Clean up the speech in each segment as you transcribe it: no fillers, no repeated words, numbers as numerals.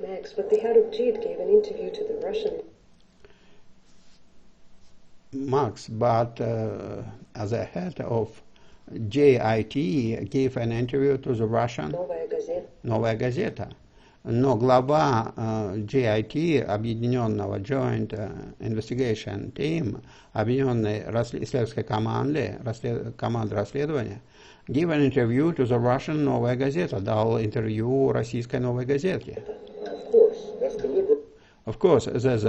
Max, but the head of JIT gave an interview to the Russian. Max, but the head of JIT gave an interview to the Russian Новая газета. Но глава JIT, объединенного Joint Investigation Team, объединенной исследовательской команды расследования, gave an interview to the Russian Новая газета, дал интервью российской Новой газете. Of course, there's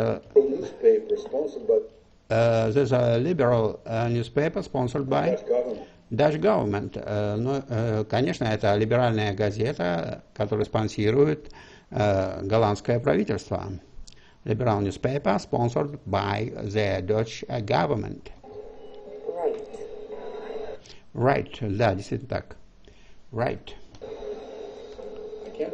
a liberal newspaper sponsored by Dutch government. Конечно, это либеральная газета, которую спонсирует голландское правительство. Liberal newspaper sponsored by the Dutch government. Right, да, действительно так. Right. I can't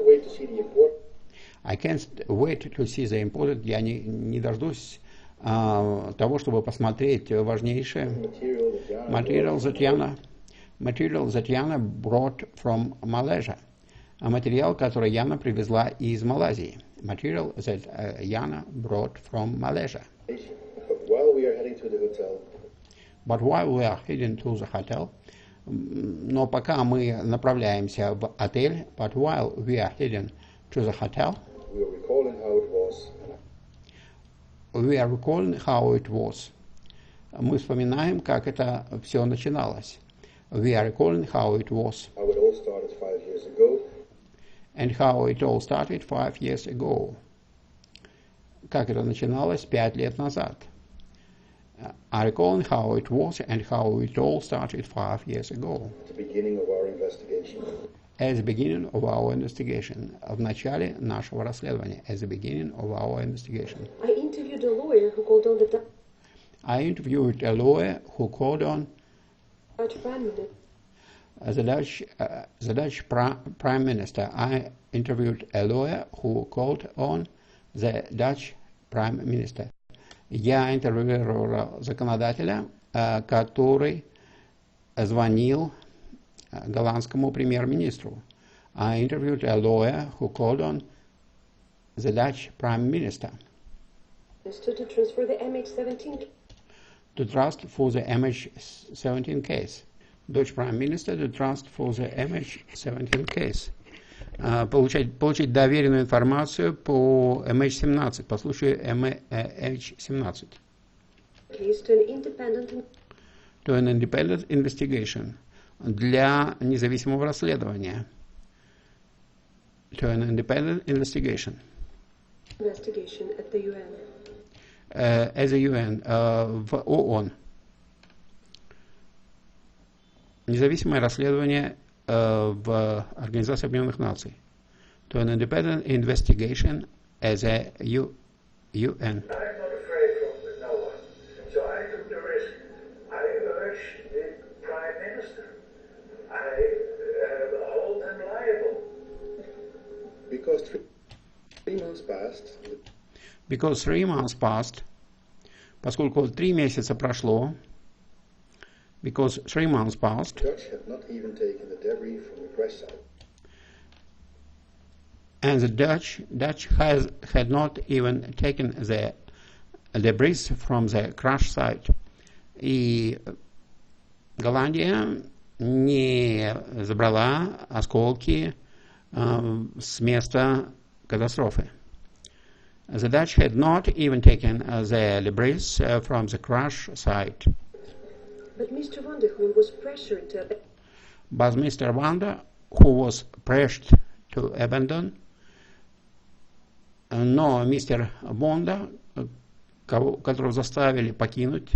wait to see the important. Я не дождусь того, чтобы посмотреть важнейшее. Material that Яна brought from Malaysia. Материал, который Яна привезла из Малайзии. Material that Яна brought from Malaysia. But while we are heading to the hotel, но пока мы направляемся в отель, but while we are heading to the hotel, we are recalling how it was. Мы вспоминаем, как это все начиналось. We are recalling how it was. How it all started 5 years ago. And how it all started 5 years ago. Как это начиналось 5 лет назад. I recall how it was and how it all started 5 years ago. At the beginning of our investigation. At the beginning of our investigation. В начале нашего расследования. At the beginning of our investigation. I interviewed a lawyer who called on the Dutch Prime Minister. I interviewed a lawyer who called on the Dutch Prime Minister. Я интервьюировал законодателя, который звонил голландскому премьер-министру. I interviewed a lawyer who called on the Dutch Prime Minister. To transfer the MH17. To trust for the MH17 case. Dutch Prime Minister to trust for the MH17 case. Получить доверенную информацию по MH17, по случаю MH17. To an independent investigation. Для независимого расследования. To an independent investigation. Investigation at the UN. As a UN, в ООН. Независимое расследование в Организации Объединенных Наций. To an independent investigation as a UN. I'm not afraid of no one, so I took the risk. I urged the Prime Minister. I hold him liable. Because 3 months passed. Because 3 months passed. Поскольку 3 месяца прошло. Because 3 months passed. The Dutch had not even taken the debris from the crash site. And the Dutch had not even taken the debris from the crash site. И Голландия не забрала осколки с места катастрофы. The Dutch had not even taken the debris from the crash site. But Mr. Van der Hoorn was pressured to... But Mr. Van who was pressured to abandon. Но мистер Бонда, которого заставили покинуть,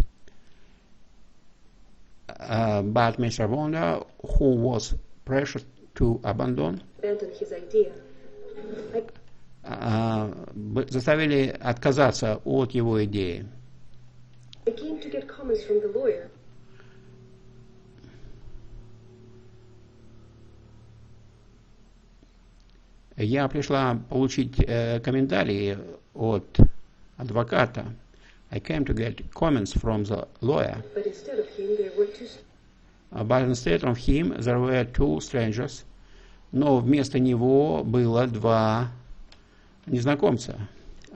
but Mr. Bonda, who was pressured to abandon, his idea. заставили отказаться от его идеи. I came to get comments from the lawyer. Я пришла получить комментарии от адвоката. I came to get comments from the lawyer. But instead of him, there were two... But instead of him, there were 2 strangers. Но вместо него было 2 незнакомца.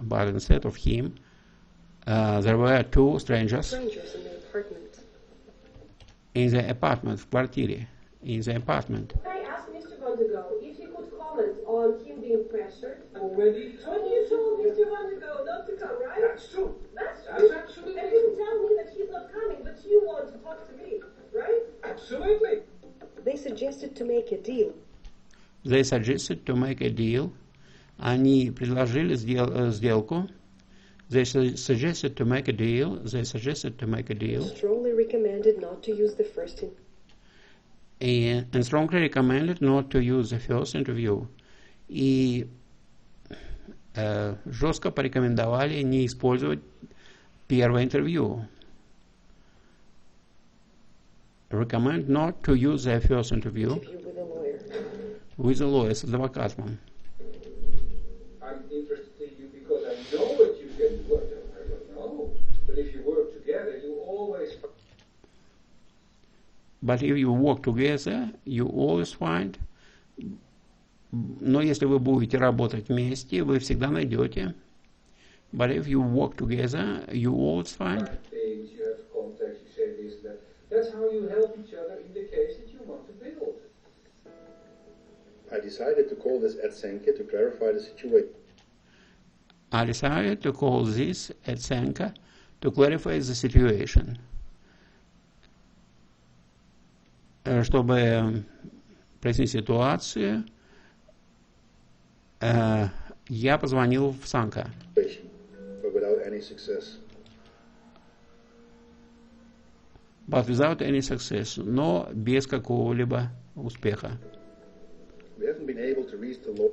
But instead of him, there were two strangers Strangers in the apartment. in the apartment, в квартире, in the apartment. I asked Mr. Van de Go if he could comment on him being pressured. Already When you told Mr. Van de Go not to come, right? That's true. That's That's true. absolutely And you tell me that he's not coming, but you want to talk to me, right? Absolutely. They suggested to make a deal. They suggested to make a deal. Они предложили сделку. They suggested to make a deal. They suggested to make a deal. Strongly recommended not to use the first And strongly recommended not to use the first interview. И жестко порекомендовали не использовать первое интервью. Recommend not to use the first interview with a lawyer. with a lawyer, с адвокатом. I'm interested in you because I know what you can do. I don't know. But if you work together, you always... But if you work together, you always find. Но если вы будете работать вместе, вы всегда найдете. But if you work together, you always find. Things, you have contacts, you say this, that. That's how you help each other in the case that you want to build. I decided to call this at Senke to clarify the situation. I decided to call this at Senka to clarify the situation. Чтобы прояснить ситуацию, я позвонил в Санка. But without any success. But without any success, но без какого-либо успеха. We haven't been able to reach the law.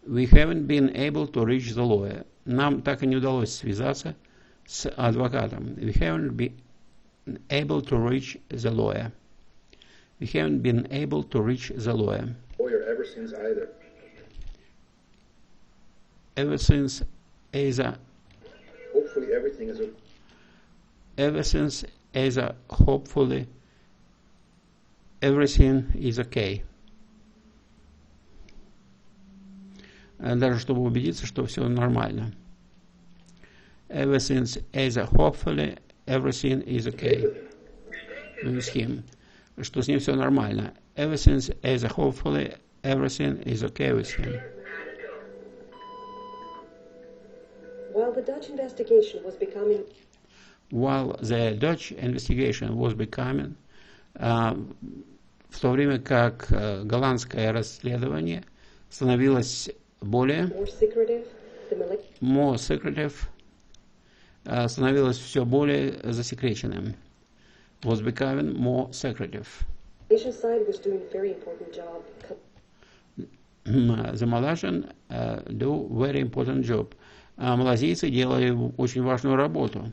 We haven't been able to reach the lawyer. Нам так и не удалось связаться с адвокатом. We haven't been able to reach the lawyer. We haven't been able to reach the lawyer. Lawyer ever since either. Ever since either. Hopefully everything is. Ever since either. Hopefully everything is okay. Даже чтобы убедиться, что все нормально. Ever since either. Hopefully everything is okay with him. Что с ним все нормально. Ever since either. Hopefully everything is okay with him. While the Dutch investigation was becoming в то время как голландское расследование становилось более more secretive, становилось все более засекреченным. Was becoming more secretive. Malaysian side was doing a very important job. The Malaysian do very important job. Малазийцы делали очень важную работу.